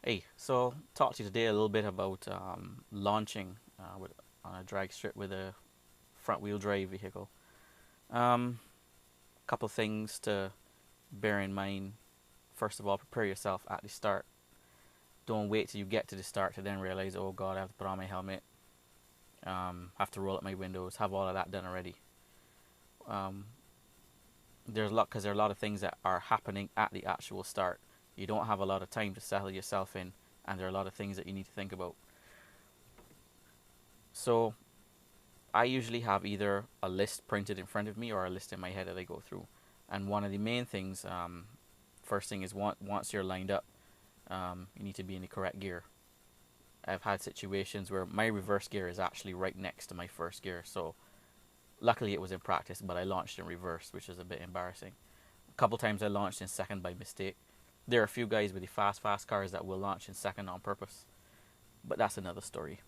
Hey, so talk to you today a little bit about launching on a drag strip with a front wheel drive vehicle. Um, Couple things to bear in mind. First of all, prepare yourself at the start. Don't wait till you get to the start to then realize, oh God, I have to put on my helmet, have to roll up my windows, have all of that done already. Um, because there are a lot of things that are happening at the actual start. You don't have a lot of time to settle yourself in, and there are a lot of things that you need to think about. So I usually have either a list printed in front of me or a list in my head that I go through. And one of the main things, first thing is once you're lined up, you need to be in the correct gear. I've had situations where my reverse gear is actually right next to my first gear, so luckily it was in practice, but I launched in reverse, which is a bit embarrassing. A couple times I launched in second by mistake. There are a few guys with the fast cars that will launch in second on purpose, but that's another story.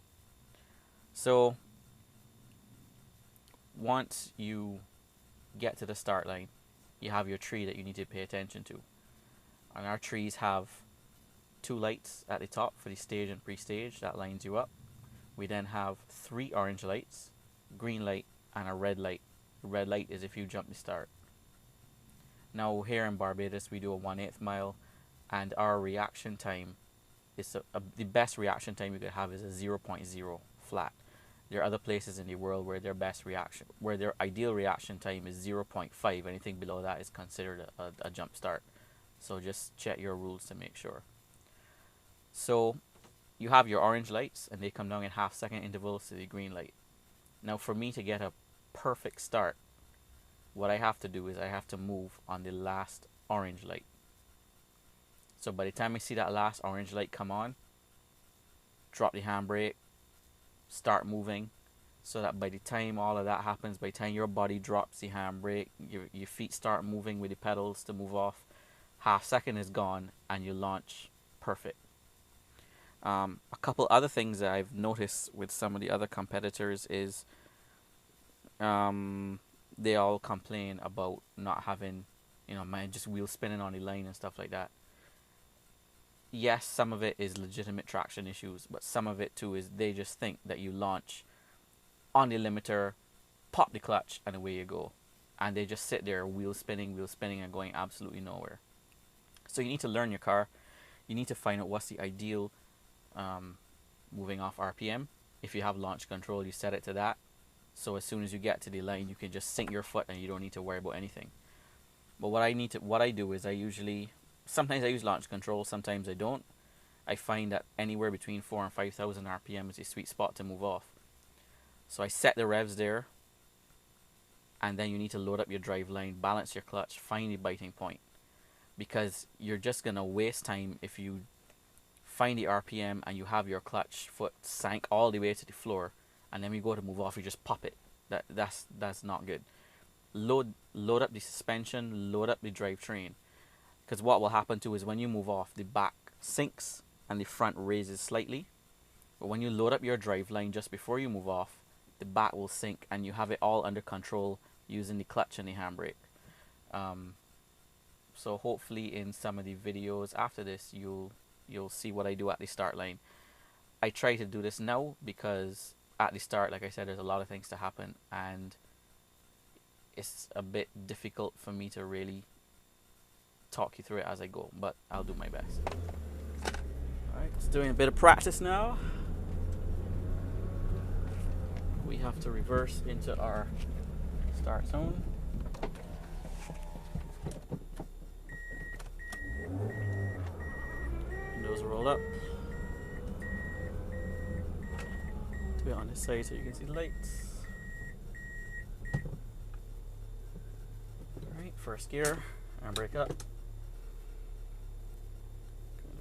So once you get to the start line, you have your tree that you need to pay attention to. And our trees have two lights at the top for the stage and pre-stage that lines you up. We then have three orange lights, green light, and a red light. The red light is if you jump the start. Now here in Barbados we do a 1/8 mile, and our reaction time is the best reaction time you could have is a 0.0 flat. There are other places in the world where their ideal reaction time is 0.5. Anything below that is considered a jump start. So just check your rules to make sure. So you have your orange lights, and they come down in half-second intervals to the green light. Now for me to get a perfect start, what I have to do is I have to move on the last orange light. So by the time I see that last orange light come on, drop the handbrake, start moving, so that by the time all of that happens, by the time your body drops the handbrake, your feet start moving with the pedals to move off, half-second is gone and you launch perfect. A couple other things that I've noticed with some of the other competitors is they all complain about not having, just wheel spinning on the line and stuff like that. Yes, some of it is legitimate traction issues, but some of it too is they just think that you launch on the limiter, pop the clutch, and away you go. And they just sit there wheel spinning, and going absolutely nowhere. So you need to learn your car. You need to find out what's the ideal moving off RPM. If you have launch control, you set it to that. So as soon as you get to the line, you can just sink your foot and you don't need to worry about anything. But what I do is sometimes I use launch control, sometimes I don't. I find that anywhere between 4 and 5,000 RPM is a sweet spot to move off. So I set the revs there, and then you need to load up your drive line, balance your clutch, find the biting point. Because you're just going to waste time if you find the RPM and you have your clutch foot sank all the way to the floor, and then when you go to move off, you just pop it. That's not good. Load up the suspension, load up the drivetrain. Because what will happen too is when you move off, the back sinks and the front raises slightly. But when you load up your drive line just before you move off, the back will sink and you have it all under control using the clutch and the handbrake. So hopefully in some of the videos after this, you'll see what I do at the start line. I try to do this now because at the start, like I said, there's a lot of things to happen, and it's a bit difficult for me to really talk you through it as I go, but I'll do my best. Alright, it's doing a bit of practice now. We have to reverse into our start zone. Windows rolled up. Do it on this side so you can see the lights. Alright, first gear, handbrake up.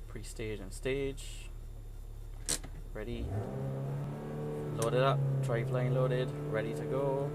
Pre-stage and stage. Ready. Load it up. Drive line loaded. Ready to go.